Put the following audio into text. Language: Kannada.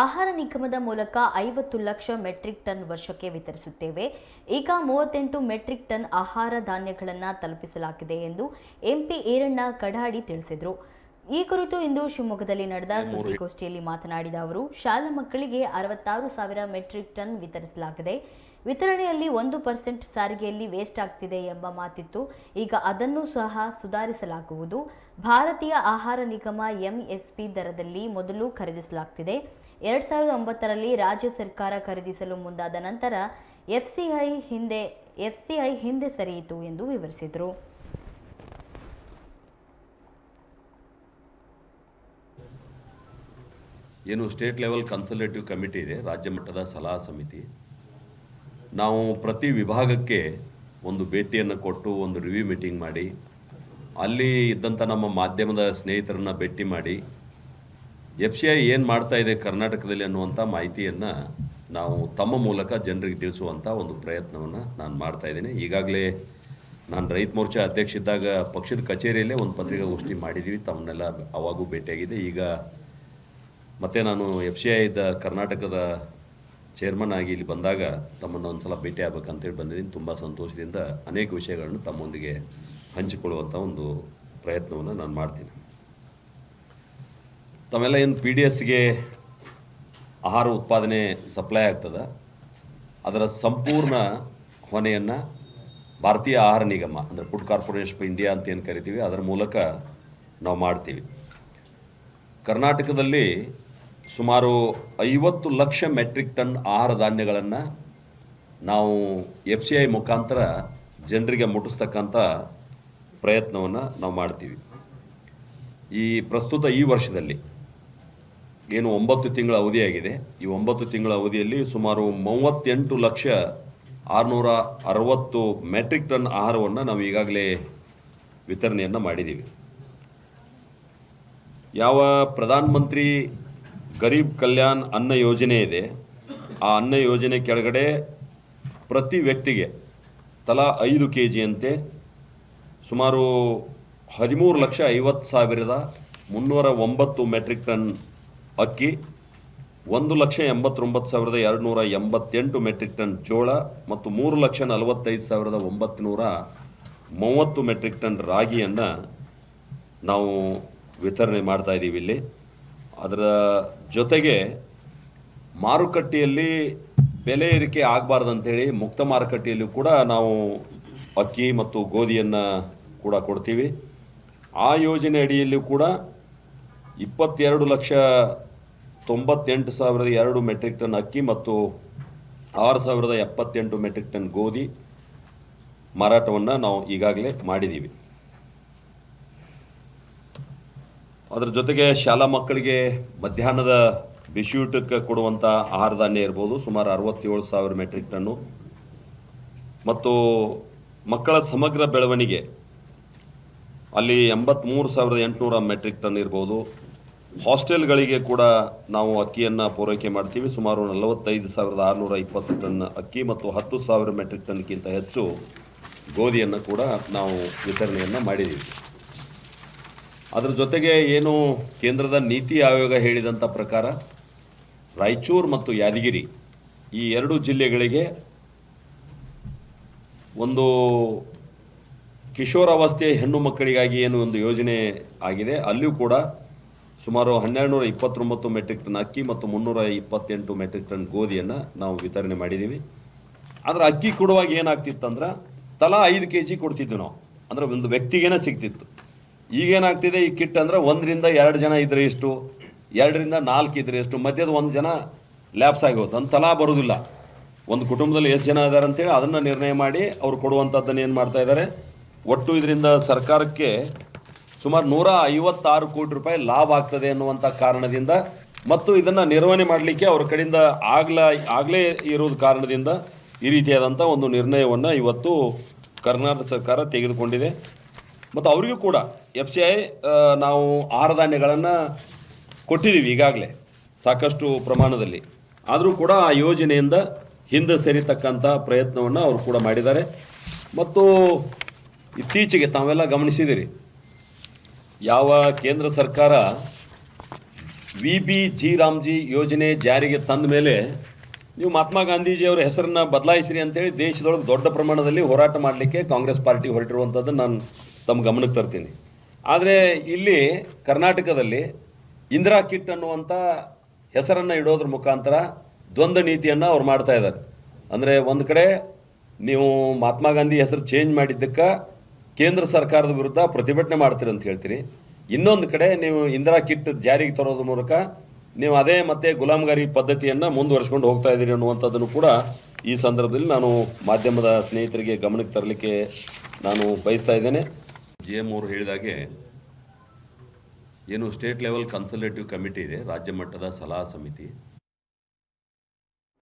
ಆಹಾರ ನಿಗಮದ ಮೂಲಕ 50 ಲಕ್ಷ ಮೆಟ್ರಿಕ್ ಟನ್ ವರ್ಷಕ್ಕೆ ವಿತರಿಸುತ್ತೇವೆ. ಈಗ 38 ಮೆಟ್ರಿಕ್ ಟನ್ ಆಹಾರ ಧಾನ್ಯಗಳನ್ನು ತಲುಪಿಸಲಾಗಿದೆ ಎಂದು ಎಂಪಿ ಈರಣ್ಣ ಕಡಾಡಿ ತಿಳಿಸಿದರು. ಈ ಕುರಿತು ಇಂದು ಶಿವಮೊಗ್ಗದಲ್ಲಿ ನಡೆದ ಸುದ್ದಿಗೋಷ್ಠಿಯಲ್ಲಿ ಮಾತನಾಡಿದ ಅವರು, ಶಾಲಾ ಮಕ್ಕಳಿಗೆ 66,000 ಮೆಟ್ರಿಕ್ ಟನ್ ವಿತರಿಸಲಾಗಿದೆ. ವಿತರಣೆಯಲ್ಲಿ 1% ಸಾರಿಗೆಯಲ್ಲಿ ವೇಸ್ಟ್ ಆಗ್ತಿದೆ ಎಂಬ ಮಾತಿತ್ತು. ಈಗ ಅದನ್ನು ಸಹ ಸುಧಾರಿಸಲಾಗುವುದು. ಭಾರತೀಯ ಆಹಾರ ನಿಗಮ ಎಂಎಸ್ಪಿ ದರದಲ್ಲಿ ಮೊದಲು ಖರೀದಿಸಲಾಗ್ತಿದೆ. 2009ರಲ್ಲಿ ರಾಜ್ಯ ಸರ್ಕಾರ ಖರೀದಿಸಲು ಮುಂದಾದ ನಂತರ ಎಫ್ಸಿಐ ಹಿಂದೆ ಸರಿಯಿತು ಎಂದು ವಿವರಿಸಿದರು. ಏನು ಸ್ಟೇಟ್ ಲೆವೆಲ್ ಕನ್ಸಲ್ಟೇಟಿವ್ ಕಮಿಟಿ ಇದೆ, ರಾಜ್ಯ ಮಟ್ಟದ ಸಲಹಾ ಸಮಿತಿ. ನಾವು ಪ್ರತಿ ವಿಭಾಗಕ್ಕೆ ಒಂದು ಭೇಟಿಯನ್ನು ಕೊಟ್ಟು ಒಂದು ರಿವ್ಯೂ ಮೀಟಿಂಗ್ ಮಾಡಿ, ಅಲ್ಲಿ ಇದ್ದಂಥ ನಮ್ಮ ಮಾಧ್ಯಮದ ಸ್ನೇಹಿತರನ್ನ ಭೇಟಿ ಮಾಡಿ ಎಫ್ಸಿಐ ಏನು ಮಾಡ್ತಾ ಇದೆ ಕರ್ನಾಟಕದಲ್ಲಿ ಅನ್ನುವಂಥ ಮಾಹಿತಿಯನ್ನು ನಾವು ತಮ್ಮ ಮೂಲಕ ಜನರಿಗೆ ತಿಳಿಸುವಂಥ ಒಂದು ಪ್ರಯತ್ನವನ್ನು ನಾನು ಮಾಡ್ತಾ ಇದ್ದೀನಿ. ಈಗಾಗಲೇ ನಾನು ರೈತ ಮೋರ್ಚಾ ಅಧ್ಯಕ್ಷ ಇದ್ದಾಗ ಪಕ್ಷದ ಕಚೇರಿಯಲ್ಲೇ ಒಂದು ಪತ್ರಿಕಾಗೋಷ್ಠಿ ಮಾಡಿದ್ದೀವಿ, ತಮ್ಮನ್ನೆಲ್ಲ ಅವಾಗೂ ಭೇಟಿಯಾಗಿದೆ. ಈಗ ಮತ್ತೆ ನಾನು ಎಫ್ಸಿಐದ ಕರ್ನಾಟಕದ ಚೇರ್ಮನ್ ಆಗಿ ಇಲ್ಲಿ ಬಂದಾಗ ತಮ್ಮನ್ನು ಒಂದು ಸಲ ಭೇಟಿ ಆಗ್ಬೇಕಂತೇಳಿ ಬಂದಿದ್ದೀನಿ. ತುಂಬ ಸಂತೋಷದಿಂದ ಅನೇಕ ವಿಷಯಗಳನ್ನು ತಮ್ಮೊಂದಿಗೆ ಹಂಚಿಕೊಳ್ಳುವಂಥ ಒಂದು ಪ್ರಯತ್ನವನ್ನು ನಾನು ಮಾಡ್ತೀನಿ. ತಮ್ಮೆಲ್ಲ ಏನು PDSಗೆ ಆಹಾರ ಉತ್ಪಾದನೆ ಸಪ್ಲೈ ಆಗ್ತದೆ, ಅದರ ಸಂಪೂರ್ಣ ಹೊಣೆಯನ್ನು ಭಾರತೀಯ ಆಹಾರ ನಿಗಮ ಅಂದರೆ ಫುಡ್ ಕಾರ್ಪೊರೇಷನ್ ಆಫ್ ಇಂಡಿಯಾ ಅಂತ ಏನು ಕರಿತೀವಿ, ಅದರ ಮೂಲಕ ನಾವು ಮಾಡ್ತೀವಿ. ಕರ್ನಾಟಕದಲ್ಲಿ ಸುಮಾರು 50 ಲಕ್ಷ ಮೆಟ್ರಿಕ್ ಟನ್ ಆಹಾರ ಧಾನ್ಯಗಳನ್ನು ನಾವು ಎಫ್ಸಿಐ ಮುಖಾಂತರ ಜನರಿಗೆ ಮುಟ್ಟಿಸ್ತಕ್ಕಂಥ ಪ್ರಯತ್ನವನ್ನು ನಾವು ಮಾಡ್ತೀವಿ. ಈ ಪ್ರಸ್ತುತ ಈ ವರ್ಷದಲ್ಲಿ ಏನು 9 ತಿಂಗಳ ಅವಧಿಯಾಗಿದೆ, ಈ 9 ತಿಂಗಳ ಅವಧಿಯಲ್ಲಿ ಸುಮಾರು 38,660 ಮೆಟ್ರಿಕ್ ಟನ್ ಆಹಾರವನ್ನು ನಾವು ಈಗಾಗಲೇ ವಿತರಣೆಯನ್ನು ಮಾಡಿದ್ದೀವಿ. ಯಾವ ಪ್ರಧಾನ ಮಂತ್ರಿ ಗರೀಬ್ ಕಲ್ಯಾಣ್ ಅನ್ನ ಯೋಜನೆ ಇದೆ, ಆ ಅನ್ನ ಯೋಜನೆ ಕೆಳಗಡೆ ಪ್ರತಿ ವ್ಯಕ್ತಿಗೆ ತಲಾ 5 kg ಸುಮಾರು 13,50,309 ಮೆಟ್ರಿಕ್ ಟನ್ ಅಕ್ಕಿ, 1,89,288 ಮೆಟ್ರಿಕ್ ಟನ್ ಜೋಳ ಮತ್ತು 3,45,930 ಮೆಟ್ರಿಕ್ ಟನ್ ರಾಗಿಯನ್ನು ನಾವು ವಿತರಣೆ ಮಾಡ್ತಾ ಇದ್ದೀವಿ ಇಲ್ಲಿ. ಅದರ ಜೊತೆಗೆ ಮಾರುಕಟ್ಟೆಯಲ್ಲಿ ಬೆಲೆ ಏರಿಕೆ ಆಗಬಾರ್ದಂಥೇಳಿ ಮುಕ್ತ ಮಾರುಕಟ್ಟೆಯಲ್ಲೂ ಕೂಡ ನಾವು ಅಕ್ಕಿ ಮತ್ತು ಗೋಧಿಯನ್ನು ಕೂಡ ಕೊಡ್ತೀವಿ. ಆ ಯೋಜನೆ ಅಡಿಯಲ್ಲೂ ಕೂಡ 22,98,200 ಮೆಟ್ರಿಕ್ ಟನ್ ಅಕ್ಕಿ ಮತ್ತು 6,078 ಮೆಟ್ರಿಕ್ ಟನ್ ಗೋಧಿ ಮಾರಾಟವನ್ನು ನಾವು ಈಗಾಗಲೇ ಮಾಡಿದ್ದೀವಿ. ಅದರ ಜೊತೆಗೆ ಶಾಲಾ ಮಕ್ಕಳಿಗೆ ಮಧ್ಯಾಹ್ನದ ಬಿಸಿಯೂಟಕ್ಕೆ ಕೊಡುವಂಥ ಆಹಾರ ಧಾನ್ಯ ಇರ್ಬೋದು, ಸುಮಾರು 67,000 ಮೆಟ್ರಿಕ್ ಟನ್ನು, ಮತ್ತು ಮಕ್ಕಳ ಸಮಗ್ರ ಬೆಳವಣಿಗೆ ಅಲ್ಲಿ 83,800 ಮೆಟ್ರಿಕ್ ಟನ್ ಇರ್ಬೋದು. ಹಾಸ್ಟೆಲ್ಗಳಿಗೆ ಕೂಡ ನಾವು ಅಕ್ಕಿಯನ್ನು ಪೂರೈಕೆ ಮಾಡ್ತೀವಿ, ಸುಮಾರು 45,620 ಟನ್ ಅಕ್ಕಿ ಮತ್ತು 10,000 ಮೆಟ್ರಿಕ್ ಟನ್ಗಿಂತ ಹೆಚ್ಚು ಗೋಧಿಯನ್ನು ಕೂಡ ನಾವು ವಿತರಣೆಯನ್ನು ಮಾಡಿದ್ದೀವಿ. ಅದರ ಜೊತೆಗೆ ಏನು ಕೇಂದ್ರದ ನೀತಿ ಆಯೋಗ ಹೇಳಿದಂಥ ಪ್ರಕಾರ ರಾಯಚೂರು ಮತ್ತು ಯಾದಗಿರಿ ಈ 2 ಜಿಲ್ಲೆಗಳಿಗೆ ಒಂದು ಕಿಶೋರಾವಸ್ಥೆಯ ಹೆಣ್ಣು ಮಕ್ಕಳಿಗಾಗಿ ಏನು ಒಂದು ಯೋಜನೆ ಆಗಿದೆ, ಅಲ್ಲಿಯೂ ಕೂಡ ಸುಮಾರು 1,229 ಮೆಟ್ರಿಕ್ ಟನ್ ಅಕ್ಕಿ ಮತ್ತು 328 ಮೆಟ್ರಿಕ್ ಟನ್ ಗೋಧಿಯನ್ನು ನಾವು ವಿತರಣೆ ಮಾಡಿದ್ದೀವಿ. ಆದರೆ ಅಕ್ಕಿ ಕೊಡುವಾಗ ಏನಾಗ್ತಿತ್ತಂದ್ರೆ ತಲಾ 5 kg ಕೊಡ್ತಿದ್ವಿ ನಾವು, ಅಂದರೆ ಒಂದು ವ್ಯಕ್ತಿಗೇನೆ ಸಿಗ್ತಿತ್ತು. ಈಗೇನಾಗ್ತಿದೆ, ಈ ಕಿಟ್ ಅಂದರೆ 1 ರಿಂದ 2 ಜನ ಇದ್ರೆ ಎಷ್ಟು, 2 ರಿಂದ 4 ಇದ್ರೆ ಎಷ್ಟು, ಮಧ್ಯದ 1 ಜನ ಲ್ಯಾಪ್ಸ್ ಆಗಿ ಹೋಯ್ತು, ಒಂದು ತಲಾ ಬರೋದಿಲ್ಲ. ಒಂದು ಕುಟುಂಬದಲ್ಲಿ ಎಷ್ಟು ಜನ ಇದ್ದಾರೆ ಅಂತೇಳಿ ಅದನ್ನು ನಿರ್ಣಯ ಮಾಡಿ ಅವ್ರು ಕೊಡುವಂಥದ್ದನ್ನು ಏನು ಮಾಡ್ತಾ ಇದ್ದಾರೆ. ಒಟ್ಟು ಇದರಿಂದ ಸರ್ಕಾರಕ್ಕೆ ಸುಮಾರು 156 ಕೋಟಿ ರೂಪಾಯಿ ಲಾಭ ಆಗ್ತದೆ ಅನ್ನುವಂಥ ಕಾರಣದಿಂದ ಮತ್ತು ಇದನ್ನು ನಿರ್ವಹಣೆ ಮಾಡಲಿಕ್ಕೆ ಅವ್ರ ಕಡೆಯಿಂದ ಆಗಲೇ ಇರೋದು ಕಾರಣದಿಂದ ಈ ರೀತಿಯಾದಂಥ ಒಂದು ನಿರ್ಣಯವನ್ನು ಇವತ್ತು ಕರ್ನಾಟಕ ಸರ್ಕಾರ ತೆಗೆದುಕೊಂಡಿದೆ. ಮತ್ತು ಅವರಿಗೂ ಕೂಡ ಎಫ್ಸಿಐ ನಾವು ಆಹಾರ ಧಾನ್ಯಗಳನ್ನು ಕೊಟ್ಟಿದ್ದೀವಿ ಈಗಾಗಲೇ ಸಾಕಷ್ಟು ಪ್ರಮಾಣದಲ್ಲಿ. ಆದರೂ ಕೂಡ ಆ ಯೋಜನೆಯಿಂದ ಹಿಂದೆ ಸರಿತಕ್ಕಂಥ ಪ್ರಯತ್ನವನ್ನು ಅವರು ಕೂಡ ಮಾಡಿದ್ದಾರೆ. ಮತ್ತು ಇತ್ತೀಚೆಗೆ ತಾವೆಲ್ಲ ಗಮನಿಸಿದಿರಿ, ಯಾವ ಕೇಂದ್ರ ಸರ್ಕಾರ VBG ರಾಮ್ಜಿ ಯೋಜನೆ ಜಾರಿಗೆ ತಂದ ಮೇಲೆ ನೀವು ಮಹಾತ್ಮ ಗಾಂಧೀಜಿಯವರ ಹೆಸರನ್ನ ಬದಲಾಯಿಸಿರಿ ಅಂತೇಳಿ ದೇಶದೊಳಗೆ ದೊಡ್ಡ ಪ್ರಮಾಣದಲ್ಲಿ ಹೋರಾಟ ಮಾಡಲಿಕ್ಕೆ ಕಾಂಗ್ರೆಸ್ ಪಾರ್ಟಿ ಹೊರಟಿರುವಂಥದ್ದು ನಾನು ತಮ್ಮ ಗಮನಕ್ಕೆ ತರ್ತೀನಿ. ಆದರೆ ಇಲ್ಲಿ ಕರ್ನಾಟಕದಲ್ಲಿ ಇಂದಿರಾ ಕಿಟ್ ಅನ್ನುವಂಥ ಹೆಸರನ್ನು ಇಡೋದ್ರ ಮುಖಾಂತರ ದ್ವಂದ್ವ ನೀತಿಯನ್ನು ಅವ್ರು ಮಾಡ್ತಾ ಇದ್ದಾರೆ. ಅಂದರೆ ಒಂದು ಕಡೆ ನೀವು ಮಹಾತ್ಮ ಗಾಂಧಿ ಹೆಸರು ಚೇಂಜ್ ಮಾಡಿದ್ದಕ್ಕೆ ಕೇಂದ್ರ ಸರ್ಕಾರದ ವಿರುದ್ಧ ಪ್ರತಿಭಟನೆ ಮಾಡ್ತೀರಿ ಅಂತ ಹೇಳ್ತೀರಿ. ಇನ್ನೊಂದು ಕಡೆ ನೀವು ಇಂದಿರಾ ಕಿಟ್ ಜಾರಿಗೆ ತರೋದ್ರ ಮೂಲಕ ನೀವು ಅದೇ ಮತ್ತೆ ಗುಲಾಮಗಾರಿ ಪದ್ಧತಿಯನ್ನು ಮುಂದುವರಿಸ್ಕೊಂಡು ಹೋಗ್ತಾ ಇದ್ದೀರಿ ಅನ್ನುವಂಥದ್ದನ್ನು ಕೂಡ ಈ ಸಂದರ್ಭದಲ್ಲಿ ನಾನು ಮಾಧ್ಯಮದ ಸ್ನೇಹಿತರಿಗೆ ಗಮನಕ್ಕೆ ತರಲಿಕ್ಕೆ ನಾನು ಬಯಸ್ತಾ ಇದ್ದೇನೆ. GM ಅವರು ಹೇಳಿದಾಗೆ ಏನು ಸ್ಟೇಟ್ ಲೆವೆಲ್ ಕನ್ಸಲ್ಟೇಟಿವ್ ಕಮಿಟಿ ಇದೆ, ರಾಜ್ಯ ಮಟ್ಟದ ಸಲಹಾ ಸಮಿತಿ,